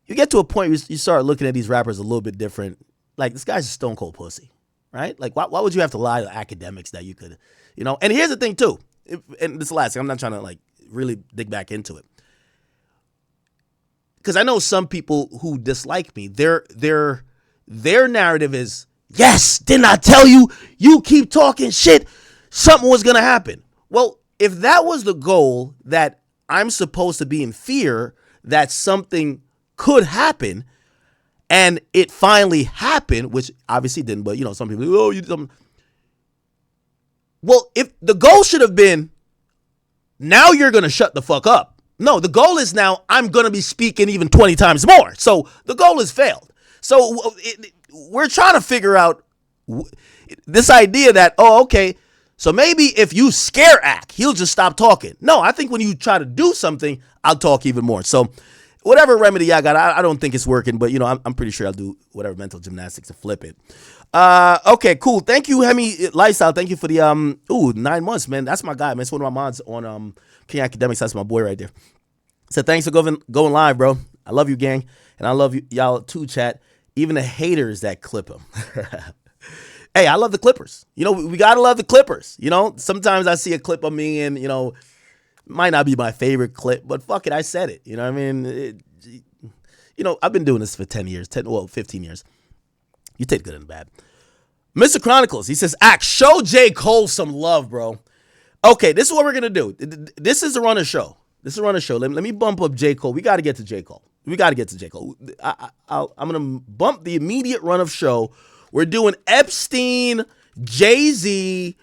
You get to a point where you start looking at these rappers a little bit different. Like, this guy's a stone cold pussy, right? Like, why would you have to lie to Akademiks that you could, And here's the thing, too. And this is the last thing. I'm not trying to, really dig back into it. Because I know some people who dislike me, their narrative is, yes, didn't I tell you? You keep talking shit. Something was going to happen. Well, if that was the goal, that I'm supposed to be in fear that something could happen, and it finally happened, which obviously didn't, but some people, oh, you did something. Well, if the goal should have been, now you're going to shut the fuck up. No, the goal is now I'm going to be speaking even 20 times more. So the goal has failed. So we're trying to figure out this idea that, oh, okay, so maybe if you scare Ak, he'll just stop talking. No, I think when you try to do something, I'll talk even more. So whatever remedy I got, I don't think it's working, but I'm pretty sure I'll do whatever mental gymnastics to flip it. Okay, cool. Thank you, Hemi Lifestyle. Thank you for the 9 months, man. That's my guy, man. It's one of my mods on King Academics. That's my boy right there. So thanks for going live, bro. I love you, gang, and I love y'all too, chat. Even the haters that clip him. Hey, I love the Clippers. We gotta love the Clippers. Sometimes I see a clip of me and might not be my favorite clip, but fuck it, I said it. You know what I mean? I've been doing this for 15 years. You take good and bad. Mr. Chronicles, he says, show J. Cole some love, bro. Okay, this is what we're going to do. This is a runner show. Let me bump up J. Cole. We got to get to J. Cole. I'm going to bump the immediate run of show. We're doing Epstein, Jay-Z,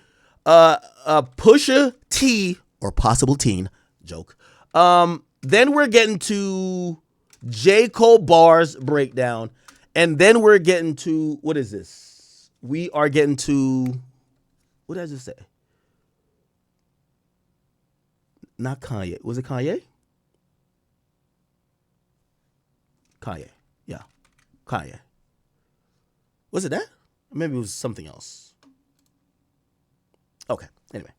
Pusha T, or possible teen, joke. Then we're getting to J. Cole bars breakdown. And then we're getting to, what is this? We are getting to, what does it say? Not Kanye. Was it Kanye? Kanye. Yeah. Kanye. Was it that? Or maybe it was something else. Okay. Anyway.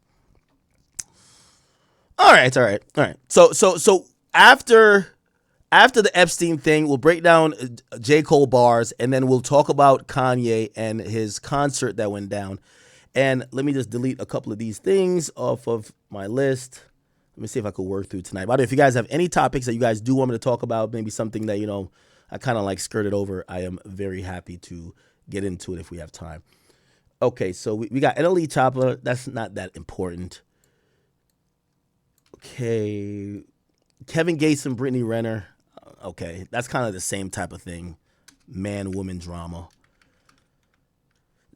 All right. So after the Epstein thing, we'll break down J. Cole bars, and then we'll talk about Kanye and his concert that went down. And let me just delete a couple of these things off of my list. Let me see if I could work through tonight. By the way, if you guys have any topics that you guys do want me to talk about, maybe something that, I kind of like skirted over, I am very happy to get into it if we have time. Okay, so we got NLE Chopper. That's not that important. Okay. Kevin Gates and Brittany Renner. Okay, that's kind of the same type of thing. Man-woman drama.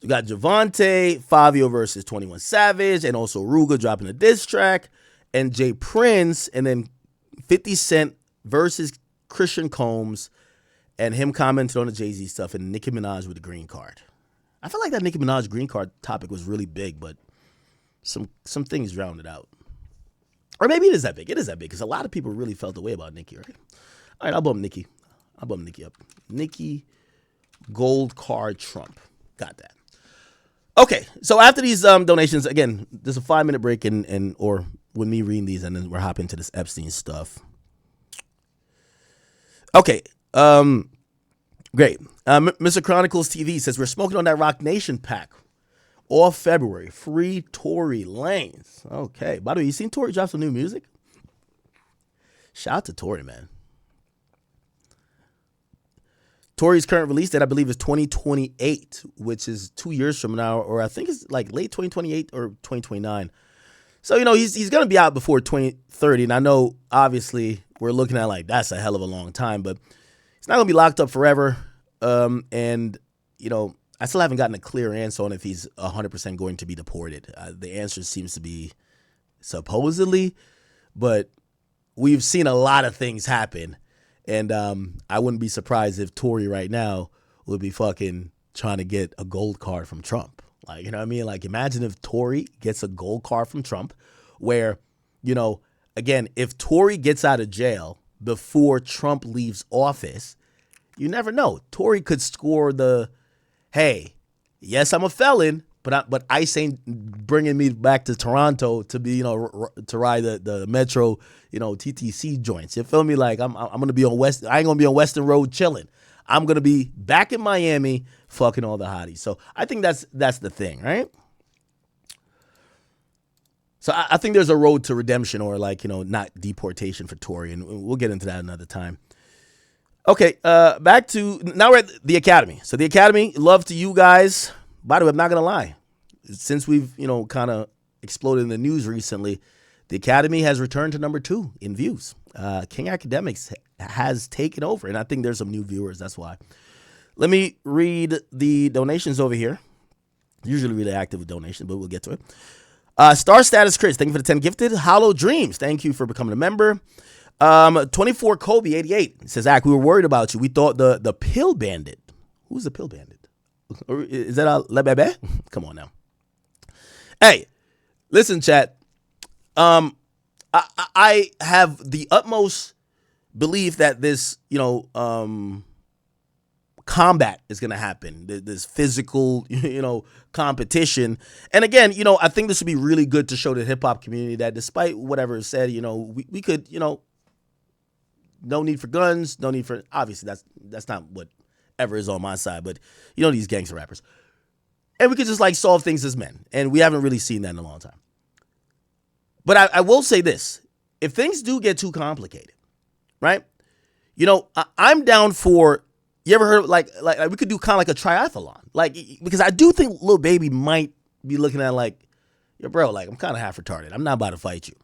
We got Javante, Fabio versus 21 Savage, and also Ruga dropping a diss track, and Jay Prince, and then 50 Cent versus Christian Combs, and him commenting on the Jay-Z stuff, and Nicki Minaj with the green card. I feel like that Nicki Minaj green card topic was really big, but some things drowned it out. Or maybe it is that big. It is that big, because a lot of people really felt the way about Nicki, right? All right, I'll bump Nicki up. Nicki, gold card Trump. Got that. Okay, so after these donations, again, there's a 5-minute break or with me reading these, and then we're hopping into this Epstein stuff. Okay, great. Mr. Chronicles TV says, we're smoking on that Rock Nation pack all February. Free Tory Lanez. Okay, by the way, you seen Tory drop some new music? Shout out to Tory, man. Tory's current release date, I believe, is 2028, which is 2 years from now, or I think it's like late 2028 or 2029. So, he's going to be out before 2030. And I know, obviously, we're looking at like, that's a hell of a long time, but he's not going to be locked up forever. And, I still haven't gotten a clear answer on if he's 100% going to be deported. The answer seems to be supposedly, but we've seen a lot of things happen. And I wouldn't be surprised if Tory right now would be fucking trying to get a gold card from Trump. Like, you know what I mean? Like, imagine if Tory gets a gold card from Trump where, again, if Tory gets out of jail before Trump leaves office, you never know. Tory could score the, hey, yes, I'm a felon, but ICE ain't bringing me back to Toronto to be, to ride the Metro, TTC joints. You feel me? Like I'm gonna be on West. I ain't gonna be on Western Road chilling. I'm gonna be back in Miami, fucking all the hotties. So I think that's the thing, right? So I think there's a road to redemption or not deportation for Tory, and we'll get into that another time. Okay, back to now we're at the Academy. So the Academy, love to you guys. By the way, I'm not gonna lie. Since we've kind of exploded in the news recently, the Academy has returned to number 2 in views. King Academics has taken over, and I think there's some new viewers. That's why. Let me read the donations over here. Usually really active with donations, but we'll get to it. Star Status Chris, thank you for the 10 gifted. Hollow Dreams, thank you for becoming a member. 24 Kobe 88 says, we were worried about you. We thought the Pill Bandit. Who's the Pill Bandit? Or is that Le Bebe? Come on now. Hey, listen, chat. I have the utmost belief that this, combat is going to happen, this physical, competition. And again, I think this would be really good to show the hip hop community that despite whatever is said, we could, no need for guns, no need for, obviously that's not what ever is on my side, but these gangster rappers. And we could just like solve things as men. And we haven't really seen that in a long time. But I will say this, if things do get too complicated, right? I'm down for, you ever heard like we could do kind of like a triathlon, like, because I do think Lil Baby might be looking at like, yo, bro, like I'm kind of half retarded. I'm not about to fight you.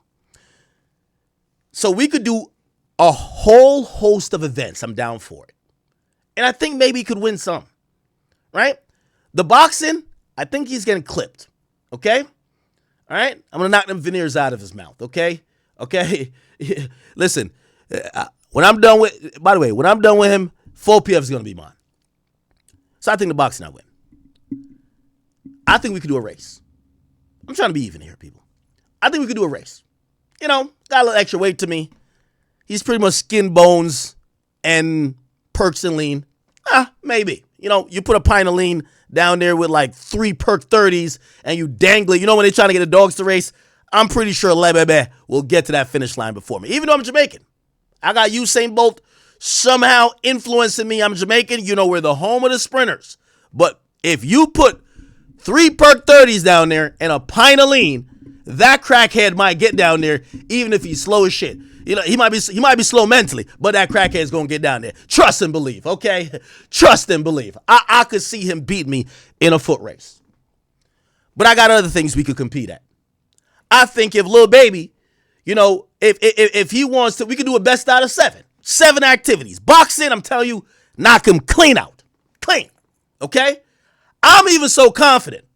So we could do a whole host of events. I'm down for it. And I think maybe he could win some, right? The boxing, I think he's getting clipped. Okay? All right? I'm going to knock them veneers out of his mouth. Okay? Okay? Listen, when I'm done with him, 4 PF is going to be mine. So I think the boxing I win. I think we could do a race. I'm trying to be even here, people. I think we could do a race. Got a little extra weight to me. He's pretty much skin, bones, and perks and lean. Maybe. You put a pint of lean down there with like 3 perk 30s and you dangle it. When they're trying to get the dogs to race, I'm pretty sure Lebebe will get to that finish line before me. Even though I'm Jamaican. I got Usain Bolt somehow influencing me. I'm Jamaican. We're the home of the sprinters. But if you put 3 perk 30s down there and a pint of lean, that crackhead might get down there even if he's slow as shit. He might be slow mentally, but that crackhead's gonna get down there. Trust and believe, okay? Trust and believe. I could see him beat me in a foot race. But I got other things we could compete at. I think if Lil Baby, if he wants to, we could do a best out of 7. 7 activities. Boxing, I'm telling you, knock him clean out. Clean. Okay? I'm even so confident,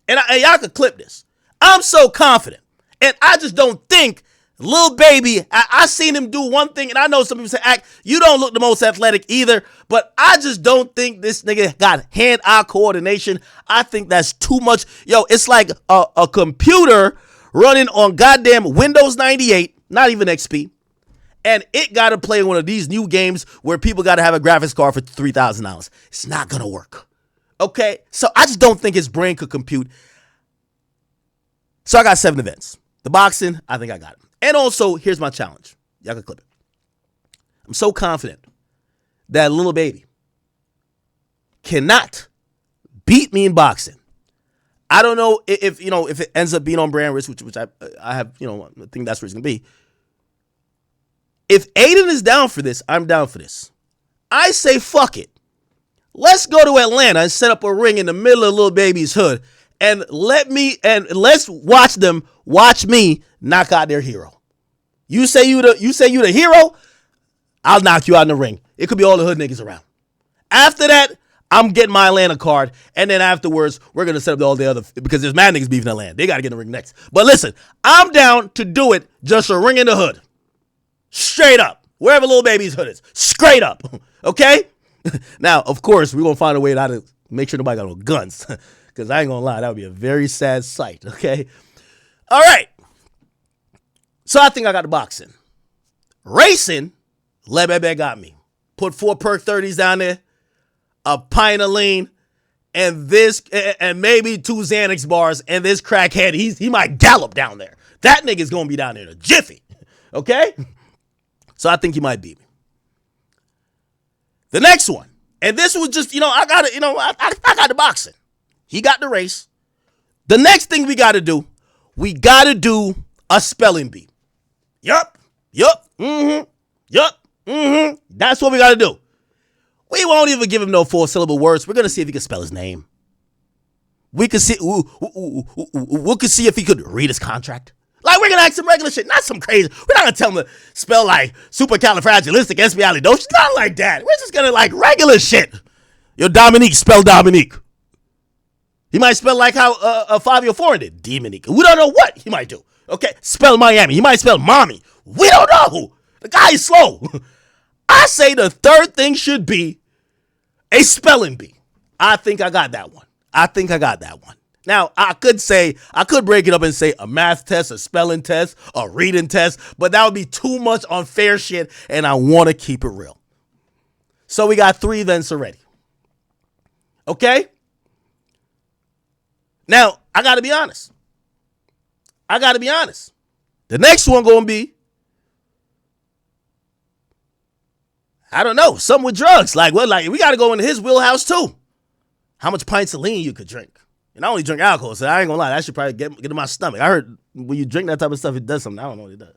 and y'all could clip this. I'm so confident, and I just don't think Lil Baby, I seen him do one thing, and I know some people say, you don't look the most athletic either, but I just don't think this nigga got hand-eye coordination. I think that's too much. Yo, it's like a computer running on goddamn Windows 98, not even XP, and it got to play one of these new games where people got to have a graphics card for $3,000. It's not going to work. Okay? So I just don't think his brain could compute. So I got 7 events. The boxing, I think I got it. And also, here's my challenge. Y'all can clip it. I'm so confident that Lil Baby cannot beat me in boxing. I don't know if it ends up being on brand risk, which I have, I think that's where it's going to be. If Aiden is down for this, I'm down for this. I say fuck it. Let's go to Atlanta and set up a ring in the middle of Lil Baby's hood. And let's watch me knock out their hero. You say you the hero, I'll knock you out in the ring. It could be all the hood niggas around. After that, I'm getting my Atlanta card, and then afterwards, we're gonna set up all the other, because there's mad niggas beefing in Atlanta. They gotta get in the ring next. But listen, I'm down to do it just a ring in the hood. Straight up. Wherever Lil Baby's hood is. Straight up. Okay? Now, of course, we're gonna find a way how to make sure nobody got no guns. Because I ain't gonna lie, that would be a very sad sight, okay? All right. So I think I got the boxing. Racing, Lebebe got me. Put 4 perk 30s down there, a pint of lean, and maybe 2 Xanax bars, and this crackhead, he might gallop down there. That nigga's gonna be down there in a jiffy, okay? So I think he might beat me. The next one, and this was just, I got it, I got the boxing. He got the race. The next thing we got to do a spelling bee. Yup. That's what we got to do. We won't even give him no 4-syllable words. We're going to see if he can spell his name. We can see if he could read his contract. Like, we're going to ask him regular shit, not some crazy. We're not going to tell him to spell like supercalifragilisticexpialidocious. Not like that. We're just going to like regular shit. Yo, Dominique, spell Dominique. He might spell like how Fabio Foreign did. Demonique. We don't know what he might do. Okay, spell Miami. He might spell mommy. We don't know. The guy is slow. I say the third thing should be a spelling bee. I think I got that one. Now, I could break it up and say a math test, a spelling test, a reading test, but that would be too much unfair shit, and I want to keep it real. So we got 3 events already. Okay? Now, I got to be honest. The next one going to be, I don't know, something with drugs. Like, what? Like, we got to go into his wheelhouse too. How much pints of lean you could drink. And I only drink alcohol, so I ain't going to lie. That should probably get in my stomach. I heard when you drink that type of stuff, it does something. I don't know what it does.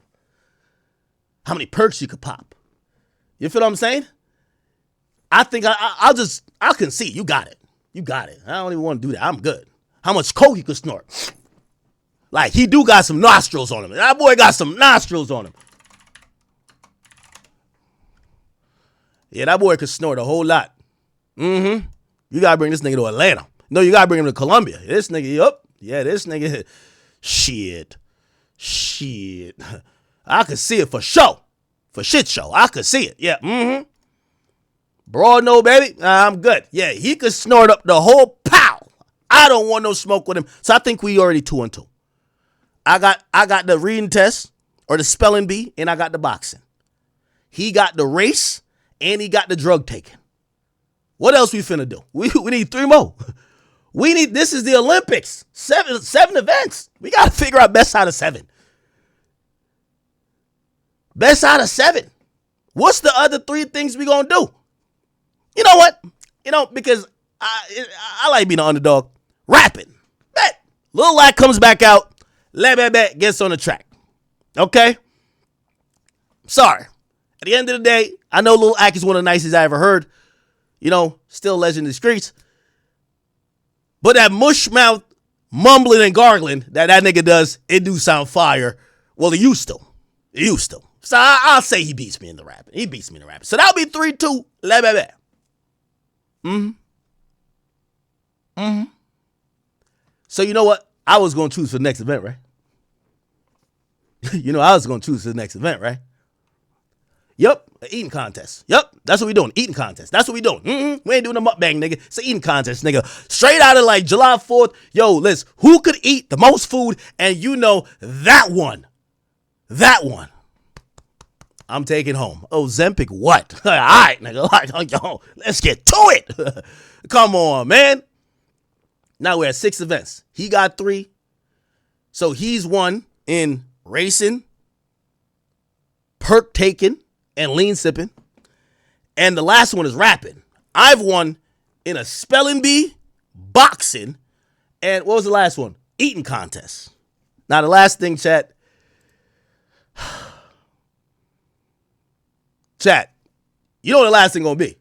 How many perks you could pop. You feel what I'm saying? I think I'll concede. You got it. I don't even want to do that. I'm good. How much coke you could snort. Like, he do got some nostrils on him. That boy got some nostrils on him. Yeah, that boy could snort a whole lot. You got to bring this nigga to Atlanta. No, you got to bring him to Columbia. This nigga, this nigga. Shit. I could see it for show. For shit show. I could see it. Yeah, Broad no, baby. I'm good. Yeah, he could snort up the whole pow. I don't want no smoke with him. So I think we already 2-2. I got the reading test or the spelling bee, and I got the boxing. He got the race, and he got the drug taking. What else we finna do? We need 3 more. This is the Olympics. 7 events. We got to figure out best out of 7. Best out of 7. What's the other 3 things we gonna do? You know what? Because I like being an underdog. Rapping. Bet. Lil Lack comes back out. Bet gets on the track. Okay? Sorry. At the end of the day, I know Lil Lack is one of the nicest I ever heard. Still legend in the streets. But that mush mouth mumbling and gargling that nigga does, it do sound fire. Well, it used to. So I'll say he beats me in the rapping. So that'll be 3-2. Bet. So you know what? I was going to choose for the next event, right? Yep, an eating contest. Yep, that's what we doing. Eating contest. That's what we doing. We ain't doing a mukbang, nigga. It's an eating contest, nigga. Straight out of like July 4th. Yo, listen, who could eat the most food? And that one. I'm taking home. Ozempic what? All right, nigga. Yo, let's get to it. Come on, man. Now we're at 6 events. He got 3. So he's won in racing, perk taking, and lean sipping. And the last one is rapping. I've won in a spelling bee, boxing, and what was the last one? Eating contest. Now the last thing, chat. Chat, you know what the last thing gonna be?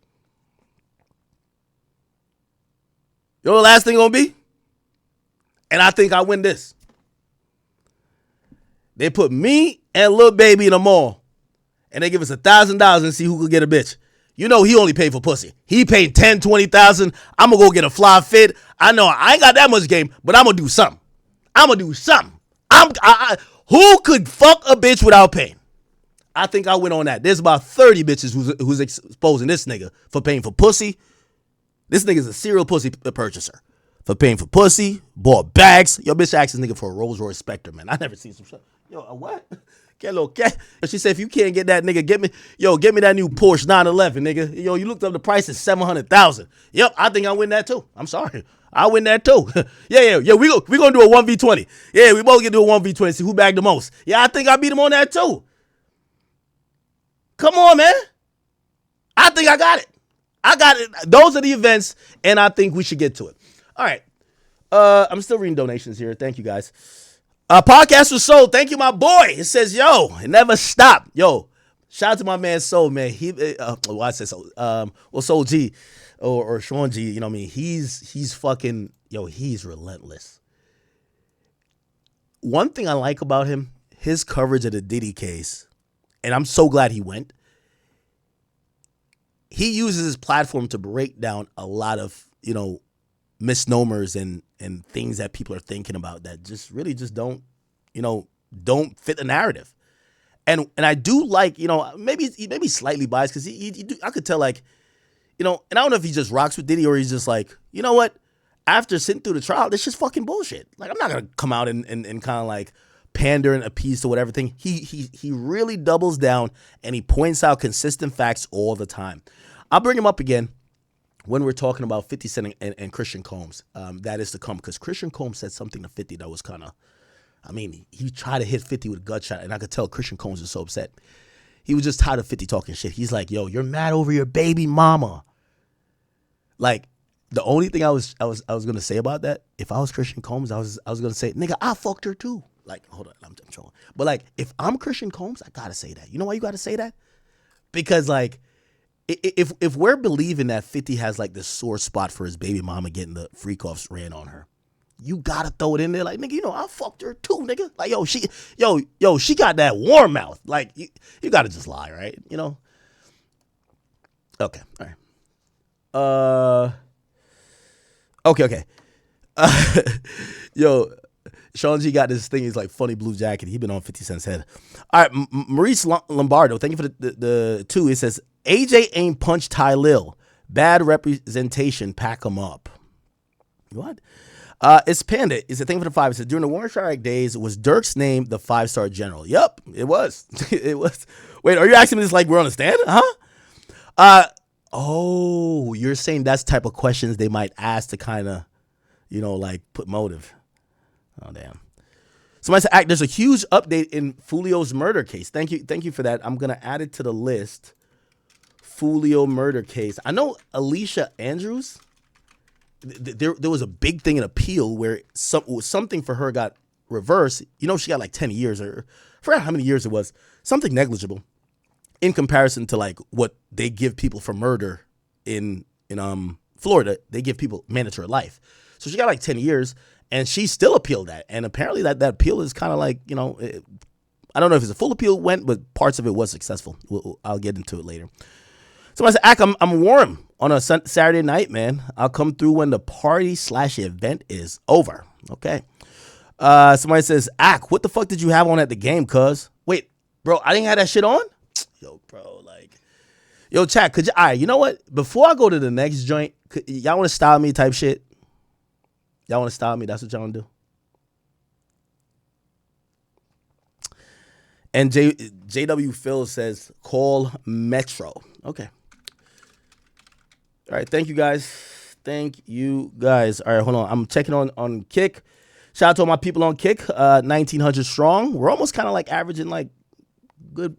And I think I win this. They put me and Lil Baby in a mall, and they give us $1,000 and see who could get a bitch. He only paid for pussy. He paid $10,000, $20,000. I'm gonna go get a fly fit. I know I ain't got that much game, but I'm gonna do something. Who could fuck a bitch without paying? I think I went on that. There's about 30 bitches who's exposing this nigga for paying for pussy. This nigga's a serial pussy purchaser. For paying for pussy, bought bags. Yo, bitch asked this nigga for a Rolls Royce Spectre, man. I never seen some shit. Yo, a what? She said, if you can't get that, nigga, get me that new Porsche 911, nigga. Yo, you looked up the price at $700,000. Yep, I think I win that too. I'm sorry. I win that too. Yeah, we gonna do a 1v20. Yeah, we both gonna do a 1v20, see who bagged the most. Yeah, I think I beat him on that too. Come on, man. I think I got it. Those are the events, and I think we should get to it. All right. I'm still reading donations here. Thank you, guys. Podcast was sold. Thank you, my boy. It says, yo, it never stopped. Yo, shout out to my man Soul, man. I said Soul. Soul G or Sean G, you know what I mean? He's fucking, he's relentless. One thing I like about him, his coverage of the Diddy case, and I'm so glad he went. He uses his platform to break down a lot of, misnomers and things that people are thinking about that just really just don't fit the narrative. And I do like, maybe slightly biased because I could tell and I don't know if he just rocks with Diddy or he's just like, you know what? after sitting through the trial, this just fucking bullshit. Like, I'm not gonna come out and kind of like pander and appease to whatever thing. He really doubles down and he points out consistent facts all the time. I'll bring him up again when we're talking about 50 Cent and Christian Combs. That is to come, because Christian Combs said something to 50 that was kind of, I mean, he tried to hit 50 with a gut shot, and I could tell Christian Combs was so upset. He was just tired of 50 talking shit. He's like, yo, you're mad over your baby mama. Like, the only thing I was gonna say about that, if I was Christian Combs, I was gonna say, nigga, I fucked her too. Like, hold on, I'm trolling. But like, if I'm Christian Combs, I gotta say that. You know why you gotta say that? Because like, if we're believing that 50 has like this sore spot for his baby mama getting the freak offs ran on her, you gotta throw it in there. Like, nigga, you know, I fucked her too, nigga. Like, she got that warm mouth. Like, you gotta just lie, right? You know? Okay, all right. Okay. Yo, Sean G got this thing. He's like funny blue jacket. He been on 50 Cent's head. All right, Maurice Lombardo. Thank you for the two. It says AJ ain't punch Ty Lil. Bad representation. Pack him up. What? It's Panda. It's a thing for the 5. It says during the Warren Strike days, was Durk's name the 5-star general? Yep, it was. It was. Wait, are you asking me this like we're on a stand? Huh? Oh, you're saying that's the type of questions they might ask to kind of, you know, like put motive. Oh, damn. Somebody said, there's a huge update in Fulio's murder case. Thank you for that. I'm going to add it to the list. Fulio murder case. I know Alicia Andrews, there was a big thing in appeal where something for her got reversed. You know, she got like 10 years, or I forgot how many years it was. Something negligible in comparison to like what they give people for murder in Florida. They give people mandatory life. So she got like 10 years, and she still appealed that. And apparently that appeal is kind of like, you know, I don't know if it's a full appeal went, but parts of it was successful. I'll get into it later. Somebody said, I'm warm on a Saturday night, man. I'll come through when the party/event is over. Okay. Somebody says, what the fuck did you have on at the game, cuz? Wait, bro, I didn't have that shit on? Yo, bro, like, yo, chat, could you, all right, you know what? Before I go to the next joint, y'all want to style me type shit? Y'all want to style me? That's what y'all want to do? And JW Phil says, call Metro. Okay. All right, thank you guys. Thank you guys. All right, hold on. I'm checking on Kick. Shout out to all my people on Kick. 1,900 strong. We're almost kind of like averaging like good.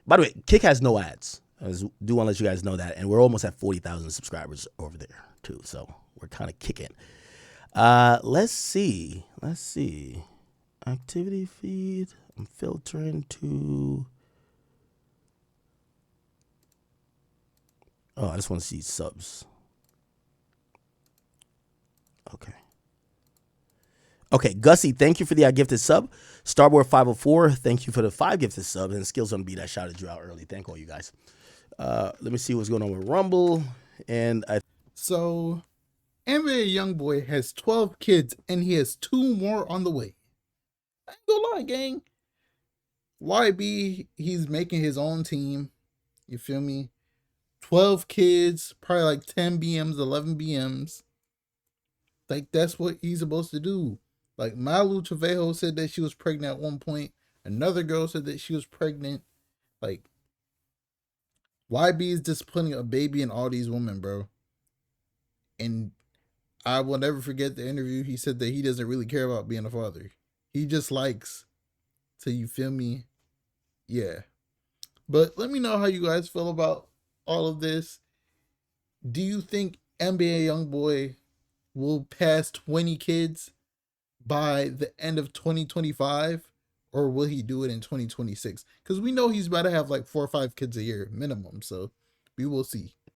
By the way, Kick has no ads. I do want to let you guys know that. And we're almost at 40,000 subscribers over there, too. So we're kind of kicking. Let's see. Activity feed. I'm filtering to. Oh, I just want to see subs. Okay, Gussie, thank you for the gifted sub. Starboard 504, thank you for the 5 gifted subs. And Skills on Beat, I shouted you out early. Thank all you guys. Let me see what's going on with Rumble. So, NBA Youngboy has 12 kids, and he has 2 more on the way. I ain't gonna lie, gang. YB, he's making his own team. You feel me? 12 kids, probably like 10 BMs, 11 BMs. Like, that's what he's supposed to do. Like, Malu Trevejo said that she was pregnant at one point. Another girl said that she was pregnant. Like, YB is disciplining a baby in all these women, bro. And I will never forget the interview. He said that he doesn't really care about being a father. He just likes to, you feel me? Yeah. But let me know how you guys feel about all of this. Do you think NBA Youngboy will pass 20 kids by the end of 2025? Or will he do it in 2026? Because we know he's about to have like 4 or 5 kids a year minimum. So we will see.